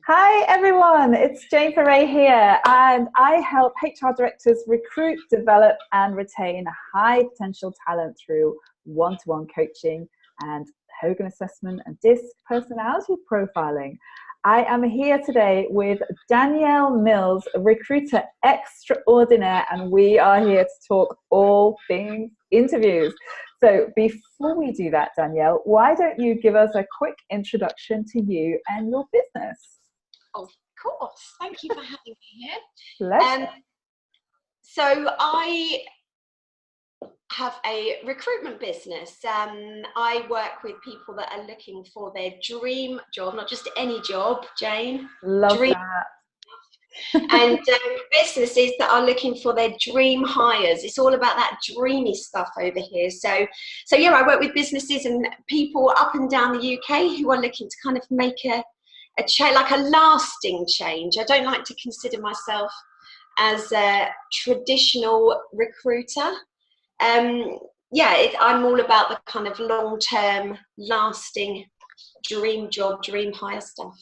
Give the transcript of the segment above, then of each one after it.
Hi everyone, it's Jane Foray here, and I help HR directors recruit, develop and retain high potential talent through one-to-one coaching and Hogan assessment and DISC personality profiling. I am here today with Danielle Mills, recruiter extraordinaire, and we are here to talk all things interviews. So before we do that, Danielle, why don't you give us a quick introduction to you and your business? Of course. Thank you for having me here. Pleasure. So I have a recruitment business. I work with people that are looking for their dream job, not just any job, Jane. Love that. And businesses that are looking for their dream hires. It's all about that dreamy stuff over here. So yeah, I work with businesses and people up and down the UK who are looking to kind of make a change, like a lasting change. I don't like to consider myself as a traditional recruiter. I'm all about the kind of long-term, lasting dream job, dream hire stuff.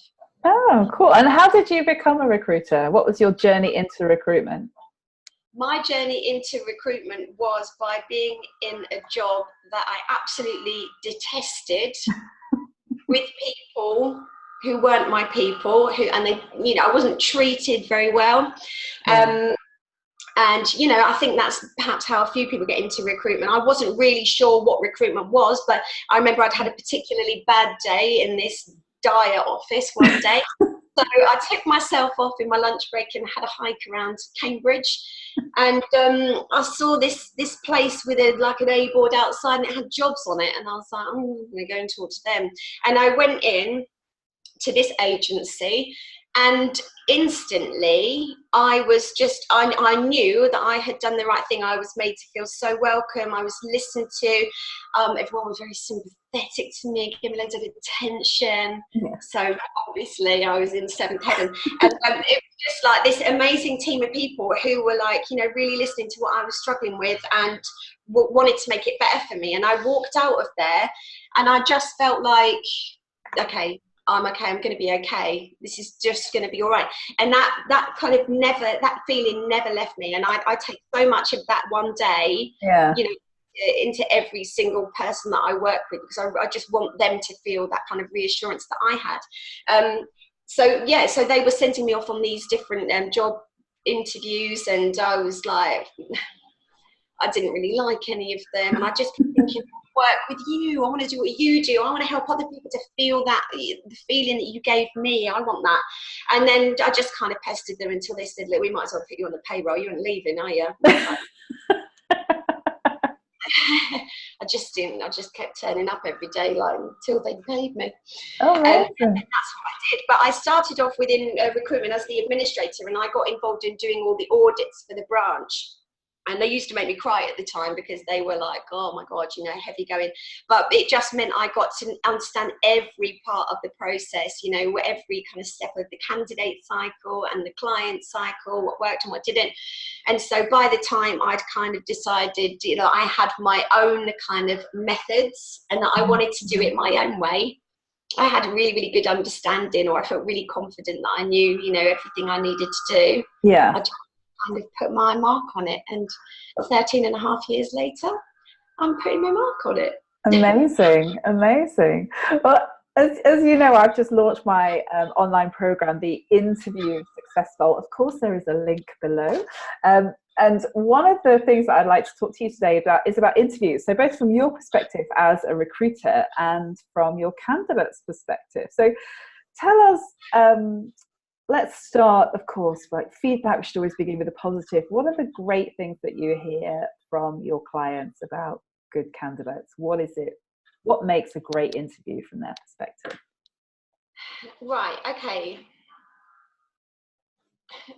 Oh, cool. And how did you become a recruiter? What was your journey into recruitment? My journey into recruitment was by being in a job that I absolutely detested with people who weren't my people, I wasn't treated very well. Yeah. And I think that's perhaps how a few people get into recruitment. I wasn't really sure what recruitment was, but I remember I'd had a particularly bad day in this dire office one day. So I took myself off in my lunch break and had a hike around Cambridge. And I saw this place with an A board outside, and it had jobs on it. And I was like, I'm going to go and talk to them. And I went in to this agency, and instantly I knew that I had done the right thing. I was made to feel so welcome. I was listened to. Everyone was very sympathetic to me, giving me loads of attention. Yeah. So obviously I was in seventh heaven. And it was just like this amazing team of people who were really listening to what I was struggling with and wanted to make it better for me. And I walked out of there and I just felt like, okay, I'm going to be okay. This is just going to be all right. And that feeling never left me. And I take so much of that one day, into every single person that I work with, because I just want them to feel that kind of reassurance that I had. So they were sending me off on these different job interviews, and I was like, I didn't really like any of them. And I just kept thinking, work with you. I want to do what you do. I want to help other people to feel that, the feeling that you gave me. I want that. And then I just kind of pestered them until they said, look, we might as well put you on the payroll. You aren't leaving, are you? I just didn't. I just kept turning up every day until they paid me. Oh, and that's what I did. But I started off within recruitment as the administrator, and I got involved in doing all the audits for the branch. And they used to make me cry at the time because they were like, oh my God, heavy going. But it just meant I got to understand every part of the process, every kind of step of the candidate cycle and the client cycle, what worked and what didn't. And so by the time I'd kind of decided, I had my own kind of methods and that I wanted to do it my own way, I had a really, really good understanding, or I felt really confident that I knew, everything I needed to do. Yeah. I kind of put my mark on it, and 13 and a half years later I'm putting my mark on it. Amazing. Well, as you know, I've just launched my online program, the Interview Success Vault. Of course there is a link below, and one of the things that I'd like to talk to you today about is about interviews, so both from your perspective as a recruiter and from your candidate's perspective. So tell us, let's start, of course, feedback. We should always begin with a positive. What are the great things that you hear from your clients about good candidates? What is it? What makes a great interview from their perspective? Right, okay.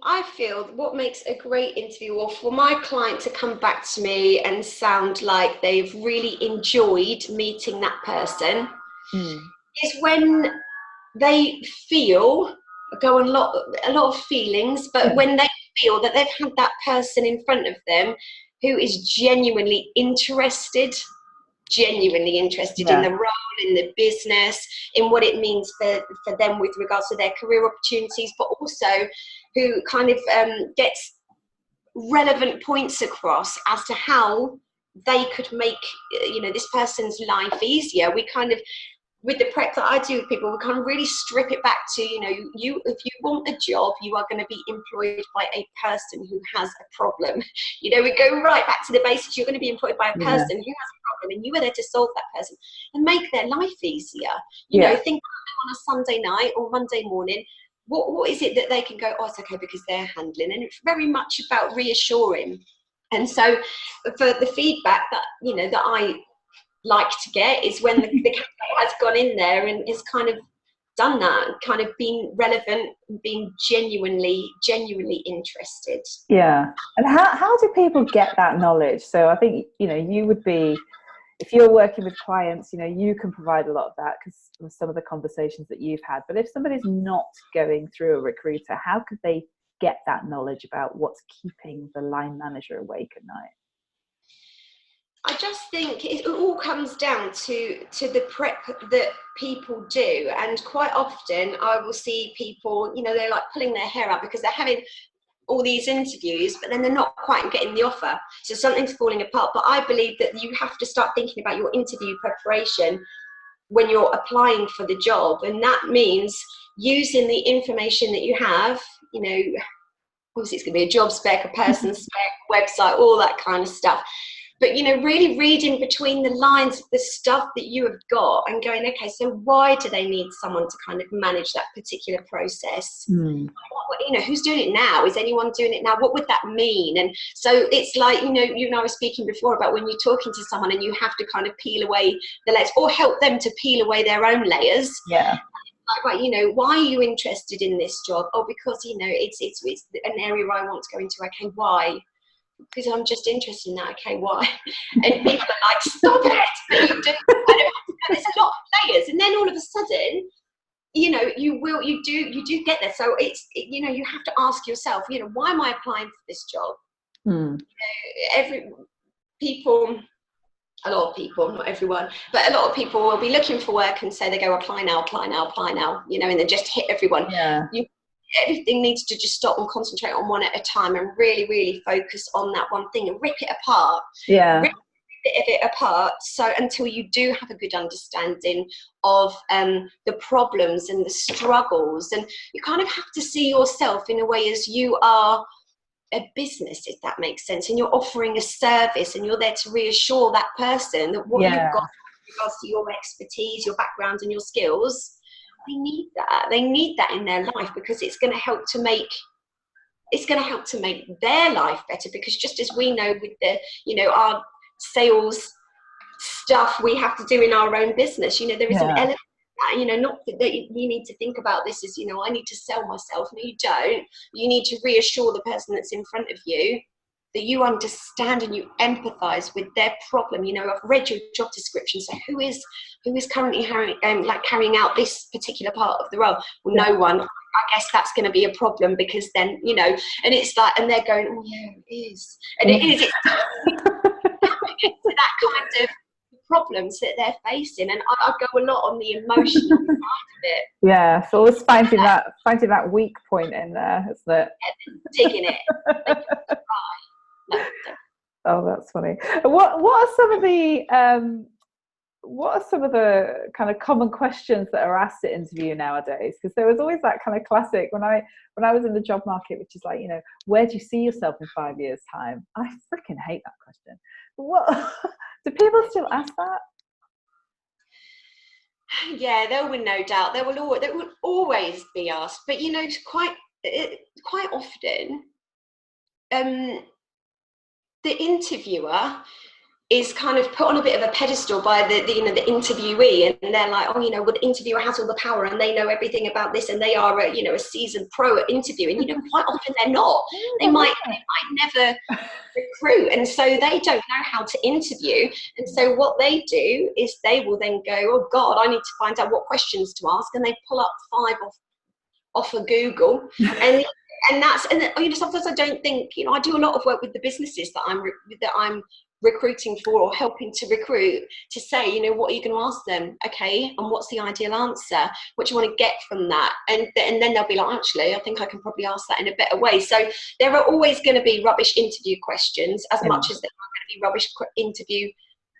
I feel what makes a great interview, or for my client to come back to me and sound like they've really enjoyed meeting that person, is when they go on a lot of feelings, but when they feel that they've had that person in front of them who is genuinely interested genuinely interested in the role, in the business, in what it means for them with regards to their career opportunities, but also who kind of gets relevant points across as to how they could make this person's life easier. We kind of, with the prep that I do with people, we kind of really strip it back to, if you want a job, you are going to be employed by a person who has a problem. We go right back to the basics. You're going to be employed by a person who has a problem, and you are there to solve that person and make their life easier. Think about them on a Sunday night or Monday morning. What is it that they can go, oh, it's okay because they're handling? And it's very much about reassuring. And so for the feedback that, that I like to get is when the candidate has gone in there and is kind of done that, kind of being relevant, being genuinely interested. Yeah. And how do people get that knowledge? So I think, you would be, if you're working with clients, you can provide a lot of that because of some of the conversations that you've had. But if somebody's not going through a recruiter, how could they get that knowledge about what's keeping the line manager awake at night? I just think it all comes down to the prep that people do. And quite often I will see people, they're like pulling their hair out because they're having all these interviews, but then they're not quite getting the offer. So something's falling apart. But I believe that you have to start thinking about your interview preparation when you're applying for the job. And that means using the information that you have, obviously it's going to be a job spec, a person spec, website, all that kind of stuff. But, really reading between the lines of the stuff that you have got and going, okay, so why do they need someone to kind of manage that particular process? Who's doing it now? Is anyone doing it now? What would that mean? And so it's like, you and I were speaking before about when you're talking to someone and you have to kind of peel away the layers or help them to peel away their own layers. Yeah. Like, right, why are you interested in this job? Oh, because, it's an area I want to go into. Okay, why? Because I'm just interested in that. Okay, why? And people are like, stop it! But you do. There's a lot of layers, and then all of a sudden, you do get there. So it's you have to ask yourself, why am I applying for this job? A lot of people, not everyone, but a lot of people will be looking for work and say they go apply now, and then just hit everyone. Everything needs to just stop and concentrate on one at a time and really, really focus on that one thing and rip it apart. Rip it apart so until you do have a good understanding of the problems and the struggles. And you kind of have to see yourself in a way as you are a business, if that makes sense, and you're offering a service and you're there to reassure that person that what you've got with regards to your expertise, your background and your skills, they need that in their life, because it's going to help to make their life better. Because just as we know with the our sales stuff we have to do in our own business, there is an element of that, not that you need to think about this as I need to sell myself. No, you don't. You need to reassure the person that's in front of you that you understand and you empathize with their problem. I've read your job description, so who is currently carrying out this particular part of the role? Well, no one. I guess that's going to be a problem, because then and it's like, and they're going, oh yeah, it is, and it is. It's that kind of problems that they're facing, and I go a lot on the emotional side of it. Yeah, so always finding that weak point in there, isn't it? Digging it. Oh, that's funny. What are some of the kind of common questions that are asked at interview nowadays? Because there was always that kind of classic when I was in the job market, which is like, where do you see yourself in 5 years' time? I freaking hate that question. What do people still ask that? Yeah, there will no doubt. There will always be asked, but quite often, the interviewer is kind of put on a bit of a pedestal by the interviewee, and they're like, oh, well, the interviewer has all the power and they know everything about this, and they are a seasoned pro at interviewing. Quite often they're not. They might never recruit, and so they don't know how to interview. And so what they do is they will then go, oh God, I need to find out what questions to ask, and they pull up 5 off of Google, and sometimes I don't think, I do a lot of work with the businesses that I'm recruiting for or helping to recruit, to say, you know, what are you going to ask them? Okay, and what's the ideal answer? What do you want to get from that? And then they'll be like, actually, I think I can probably ask that in a better way. So there are always going to be rubbish interview questions as much as there are going to be rubbish interview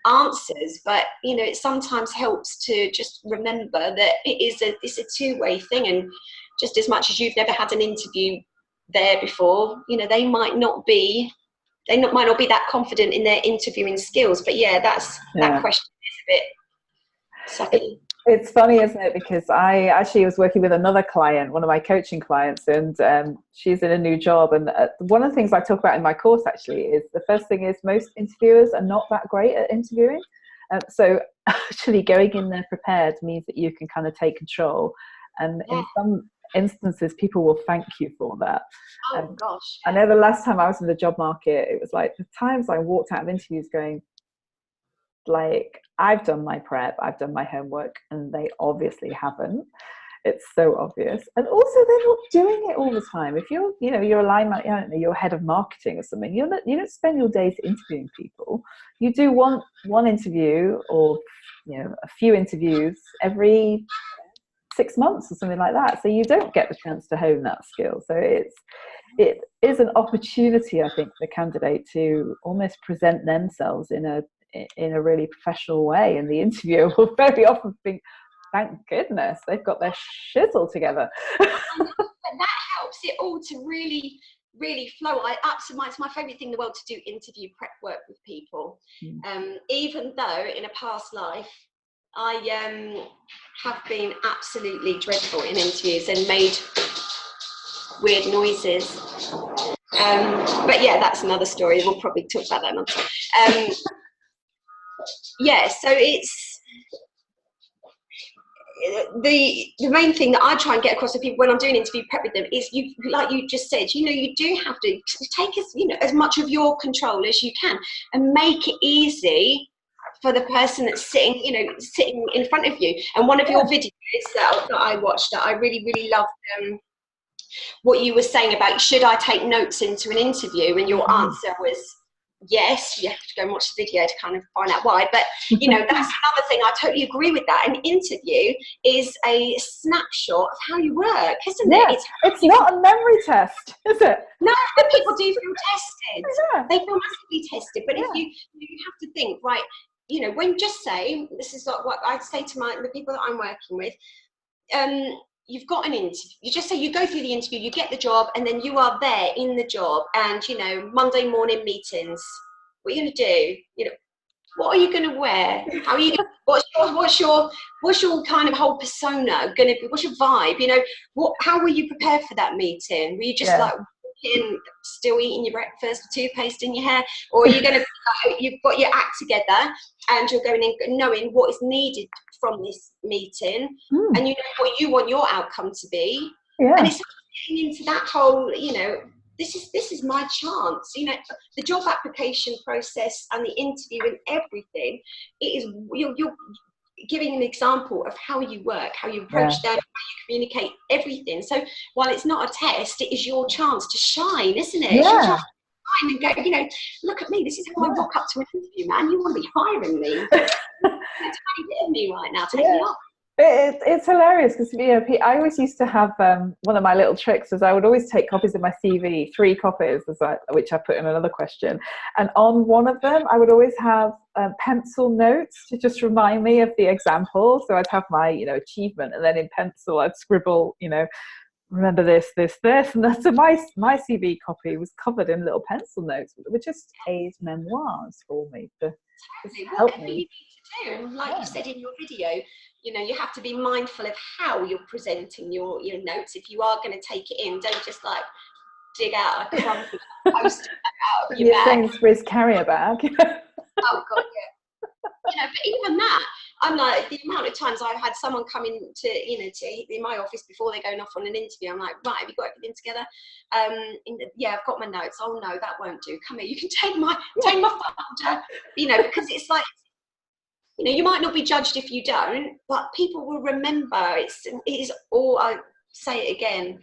answers. But, you know, it sometimes helps to just remember that it's a two-way thing. And just as much as you've never had an interview there before, you know, they might not be that confident in their interviewing skills. But yeah, that question is a bit sucky. It's funny, isn't it? Because I actually was working with another client, one of my coaching clients, and she's in a new job. And one of the things I talk about in my course actually is the first thing is most interviewers are not that great at interviewing. So actually going in there prepared means that you can kind of take control. And in some instances, people will thank you for that. Oh gosh. I know the last time I was in the job market, it was like the times I walked out of interviews going, like, I've done my prep, I've done my homework, and they obviously haven't. It's so obvious. And also they're not doing it all the time. If you're, you know, you're a line, I don't know, you're head of marketing or something, you don't spend your days interviewing people. You do one interview, or, you know, a few interviews every 6 months or something like that. So you don't get the chance to hone that skill. So it is an opportunity, I think, for the candidate to almost present themselves in a really professional way, and the interviewer will very often think, thank goodness they've got their shit all together. And that helps it all to really, really flow. It's my favourite thing in the world to do interview prep work with people. Even though in a past life I have been absolutely dreadful in interviews and made weird noises. But yeah, that's another story. We'll probably talk about that another time. Yeah, so it's the main thing that I try and get across to people when I'm doing interview prep with them is, you, like you just said, you know, you do have to take as much of your control as you can and make it easy for the person that's sitting in front of you. And one of your videos that I watched, that I really, really loved, what you were saying about, should I take notes into an interview? And your answer was yes. You have to go and watch the video to kind of find out why. But, you know, that's another thing. I totally agree with that. An interview is a snapshot of how you work, isn't it? It's not a memory test, is it? No, but people do feel tested. Yeah. They feel massively tested. But if you have to think, right, you know, when just say, this is what I'd say to the people that I'm working with, you've got an interview, you just say, you go through the interview, you get the job, and then you are there in the job, and, you know, Monday morning meetings, what are you going to do? You know, what are you going to wear? How are you going to, what's your kind of whole persona going to be? What's your vibe? You know, how will you prepare for that meeting? Were you just like still eating your breakfast, toothpaste in your hair, or are you going to you've got your act together and you're going in knowing what is needed from this meeting, and you know what you want your outcome to be, and it's getting into that whole, you know, this is my chance. You know, the job application process and the interview and everything, it is, you're giving an example of how you work, how you approach them, how you communicate, everything. So while it's not a test, it is your chance to shine, isn't it? It's your chance to shine and go, you know, look at me, this is how I rock up to an interview, man. You want to be hiring me. It's a bit of me right now, take me off. It's hilarious because, you know, I always used to have one of my little tricks was I would always take copies of my CV, 3 copies, which I put in another question, and on one of them I would always have pencil notes to just remind me of the example. So I'd have my, you know, achievement, and then in pencil I'd scribble, you know, remember this, and that's so my CV copy was covered in little pencil notes, which just paid memoirs for me to help me. You need to do, and like you said in your video, you know, you have to be mindful of how you're presenting your notes. If you are going to take it in, don't just like dig out a crumpled post out of your bag. Sainsbury's carrier bag. Oh God, yeah. You know, but even that, I'm like, the amount of times I've had someone come in in my office before they're going off on an interview, I'm like, right, have you got everything together? I've got my notes. Oh no, that won't do. Come here, you can take my folder. You know, because it's like, you know, you might not be judged if you don't, but people will remember. It is all, I say it again,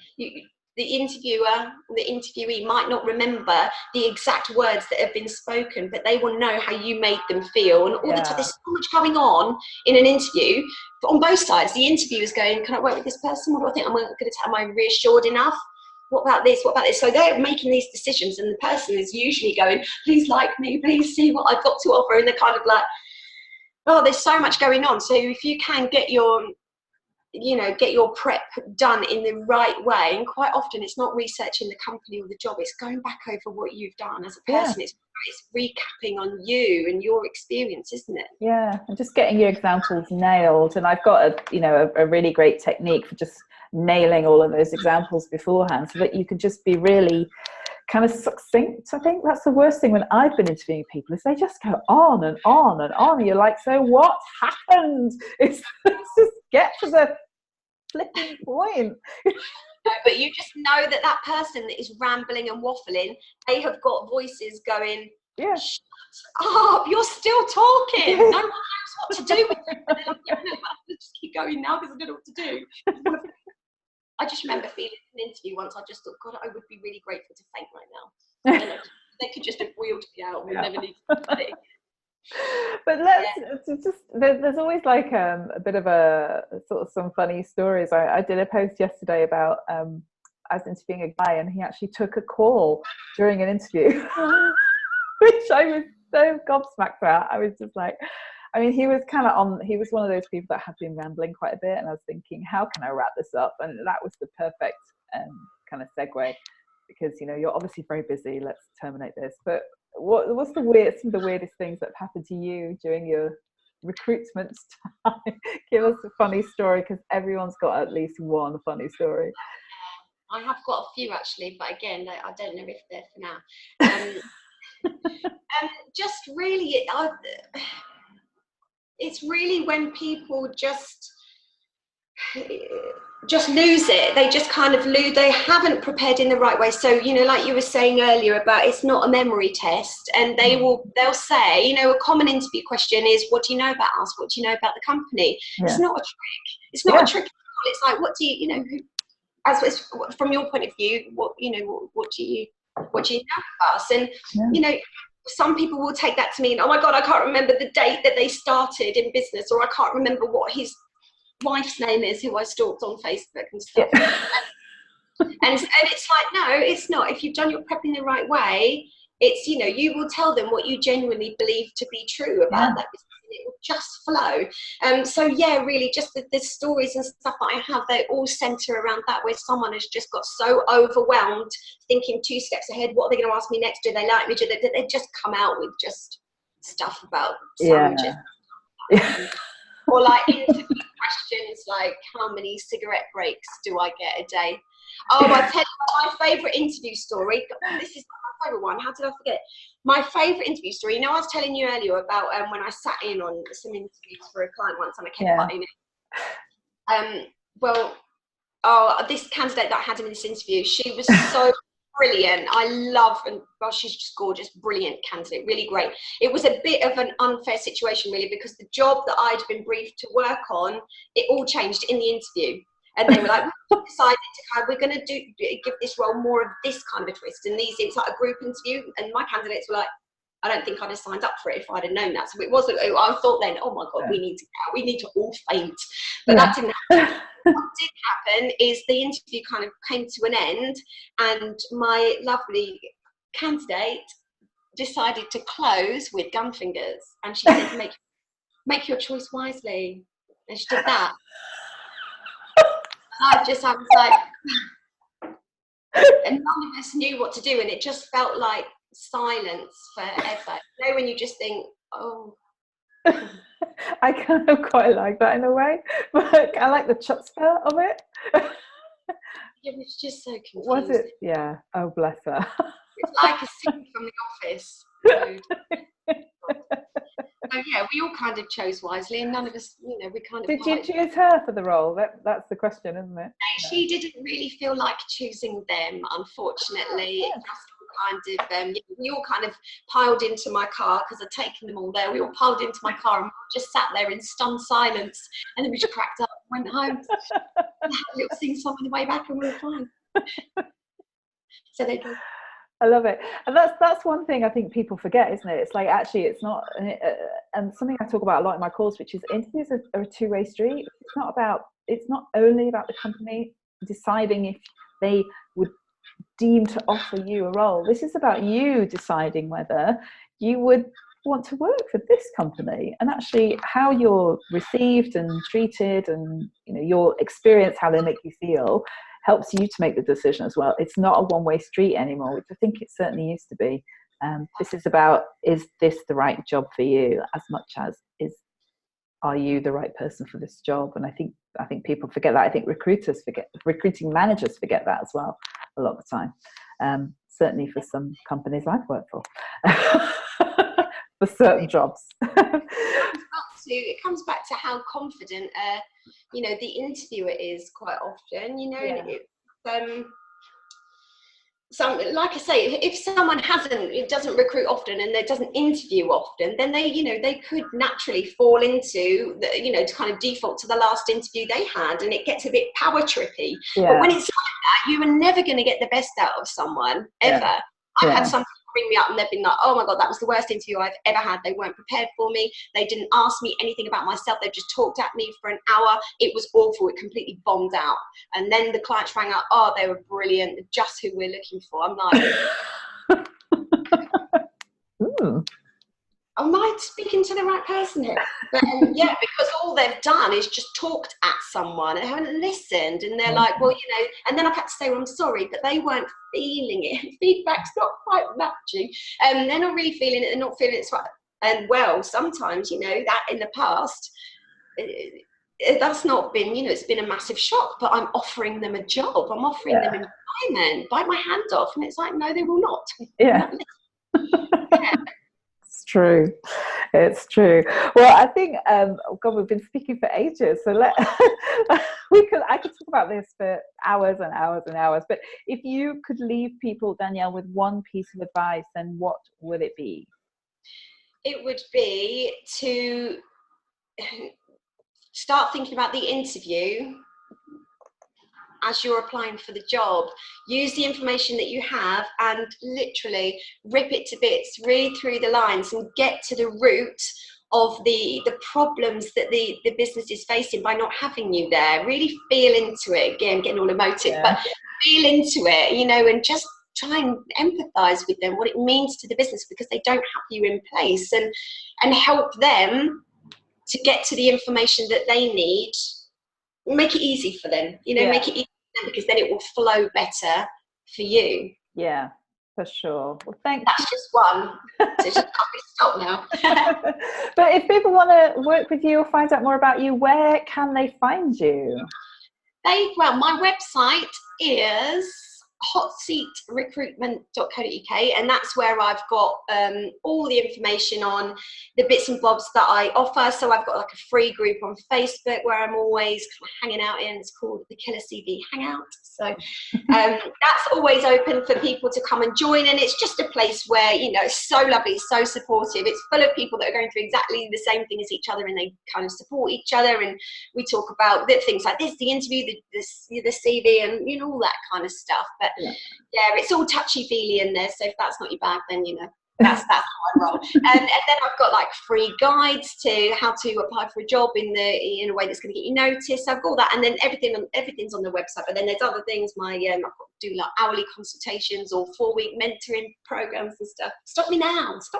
the interviewer, the interviewee might not remember the exact words that have been spoken, but they will know how you made them feel. And all the time, there's so much going on in an interview, but on both sides. The interviewer is going, can I work with this person? What do I think I'm going to tell? Am I reassured enough? What about this? What about this? So they're making these decisions, and the person is usually going, please like me, please see what I've got to offer. And they're kind of like, oh, there's so much going on. So if you can get your prep done in the right way, and quite often it's not researching the company or the job, it's going back over what you've done as a person. It's recapping on you and your experience, isn't it? Yeah, and just getting your examples nailed. And I've got a really great technique for just nailing all of those examples beforehand, so that you can just be really kind of succinct. I think that's the worst thing when I've been interviewing people, is they just go on and on and on, and you're like, so what happened? It's just get to the flipping point. But you just know that person that is rambling and waffling, they have got voices going, shut up, you're still talking. No one knows what to do with it. And they're like, yeah, no, I'll just keep going now because I don't know what to do. I just remember feeling an interview once, I just thought, God, I would be really grateful to faint right now. And they could just have wheeled me out. We'll never need to do it. But there's always like a bit of a sort of some funny stories. I did a post yesterday about I was interviewing a guy, and he actually took a call during an interview, which I was so gobsmacked at. I was just like, I mean, he was one of those people that had been rambling quite a bit, and I was thinking, how can I wrap this up? And that was the perfect kind of segue, because you're obviously very busy. Let's terminate this. But what's some of the weirdest things that have happened to you during your recruitment time? Give us a funny story, because everyone's got at least one funny story. I have got a few actually, but again, I don't know if they're for now. Just really, it's really when people just lose it. They just kind of lose. They haven't prepared in the right way. So like you were saying earlier about, it's not a memory test, and they'll say, a common interview question is, what do you know about us? What do you know about the company? It's not a trick. It's not a trick at all. It's like, what do you as from your point of view, what do you know about us? And some people will take that to mean, oh my God, I can't remember the date that they started in business, or I can't remember what his wife's name is, who I stalked on Facebook and stuff. And it's like, no, it's not. If you've done your prep in the right way, it's, you will tell them what you genuinely believe to be true about that business, and it will just flow. So really, just the stories and stuff that I have, they all center around that, where someone has just got so overwhelmed, thinking 2 steps ahead. What are they going to ask me next? Do they like me? They just come out with just stuff about sandwiches. Or like interview questions like, how many cigarette breaks do I get a day? Oh, I tell you my favourite interview story. This is my favourite one. How did I forget? My favourite interview story. I was telling you earlier about when I sat in on some interviews for a client once, and I kept butting in. This candidate that I had in this interview, she was so brilliant. I love, and she's just gorgeous, brilliant candidate, really great. It was a bit of an unfair situation really, because the job that I'd been briefed to work on, it all changed in the interview, and they were like, we decided we're going to give this role more of this kind of a twist, and it's like a group interview, and my candidates were like, I don't think I'd have signed up for it if I'd have known that. So it wasn't, I thought then, oh my God, we need to all faint. But that didn't happen. What did happen is the interview kind of came to an end, and my lovely candidate decided to close with gun fingers. And she said, make your choice wisely. And she did that. And I was like, and none of us knew what to do. And it just felt like silence forever. When you just think, oh. I kind of quite like that in a way, but I like the chutzpah of it. It was just so confusing. Was it? Yeah. Oh, bless her. It's like a scene from The Office. So we all kind of chose wisely, and none of us, we kind of. Did you choose her for the role? That's the question, isn't it? No, she didn't really feel like choosing them, unfortunately. It just kind of, we all kind of piled into my car, because I'd taken them all there. We all piled into my car and just sat there in stunned silence, and then we just cracked up and went home. And had a little sing-song on the way back, and we were fine. So they do. I love it. And that's one thing I think people forget, isn't it? It's like, actually, it's not, and something I talk about a lot in my course, which is interviews are a two-way street. It's not only about the company deciding if they would deem to offer you a role. This is about you deciding whether you would want to work for this company, and actually how you're received and treated, and your experience, how they make you feel, helps you to make the decision as well. It's not a one-way street anymore, which I think it certainly used to be. This is about, is this the right job for you, as much as are you the right person for this job? And I think people forget that. I think recruiting managers forget that as well a lot of the time. Certainly for some companies I've worked for. For certain jobs. It comes back to how confident the interviewer is quite often, yeah. Like I say, if someone doesn't recruit often and they doesn't interview often, then they could naturally fall into to kind of default to the last interview they had, and it gets a bit power trippy. Yeah. But when it's like that, you are never going to get the best out of someone ever. Yeah. I've had some bring me up and they've been like, oh my God, that was the worst interview I've ever had. They weren't prepared for me. They didn't ask me anything about myself. They just talked at me for an hour. It was awful. It completely bombed out. And then the clients rang up, oh, they were brilliant. Just who we're looking for. I'm like, am I speaking to the right person here? But yeah, because all they've done is just talked at someone and haven't listened. And they're like, well, and then I've had to say, well, I'm sorry, but they weren't feeling it. Feedback's not quite matching. They're not really feeling it. They're not feeling it. And well, sometimes, that in the past, that's not been, it's been a massive shock, but I'm offering them a job. I'm offering them employment. Bite my hand off. And it's like, no, they will not. Yeah. True, it's true. Well, I think God, we've been speaking for ages, so I could talk about this for hours and hours and hours. But if you could leave people, Danielle, with one piece of advice, then what would it be? It would be to start thinking about the interview as you're applying for the job. Use the information that you have and literally rip it to bits, read through the lines and get to the root of the problems that the business is facing by not having you there. Really feel into it. Again, getting all emotive, but feel into it, and just try and empathize with them, what it means to the business, because they don't have you in place, and help them to get to the information that they need. Make it easy for them, make it easy for them, because then it will flow better for you. Yeah, for sure. Well, That's just one. So just can't be stopped now. But if people want to work with you or find out more about you, where can they find you? My website is hotseatrecruitment.co.uk, and that's where I've got all the information on the bits and bobs that I offer. So I've got like a free group on Facebook where I'm always kind of hanging out in. It's called the Killer CV Hangout. So that's always open for people to come and join, and it's just a place where it's so lovely, so supportive. It's full of people that are going through exactly the same thing as each other, and they kind of support each other, and we talk about things like this, the interview, the CV, and all that kind of stuff. But yeah, it's all touchy-feely in there, so if that's not your bag, then that's how I roll. And then I've got like free guides to how to apply for a job in a way that's going to get you noticed. I've got all that, and then everything's on the website. But then there's other things. I've got to do like hourly consultations or 4-week mentoring programs and stuff. Stop me now. So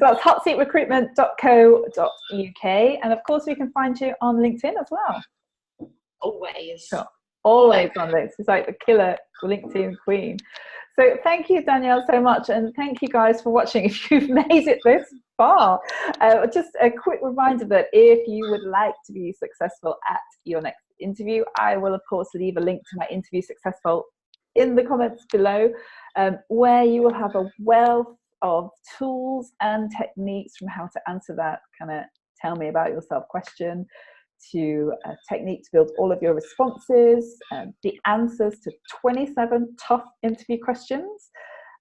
that's hotseatrecruitment.co.uk, and of course we can find you on LinkedIn as well. Always. Sure. Always on this. It's like the killer LinkedIn queen. So thank you, Danielle, so much, and thank you guys for watching. If you've made it this far, just a quick reminder that if you would like to be successful at your next interview, I will of course leave a link to my interview successful in the comments below, where you will have a wealth of tools and techniques from how to answer that kind of tell me about yourself question, to a technique to build all of your responses, the answers to 27 tough interview questions,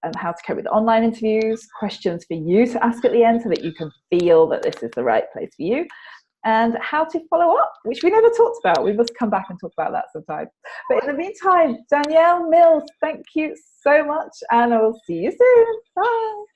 and how to cope with online interviews, questions for you to ask at the end so that you can feel that this is the right place for you, and how to follow up, which we never talked about. We must come back and talk about that sometime. But in the meantime, Danielle Mills, thank you so much, and I will see you soon. Bye.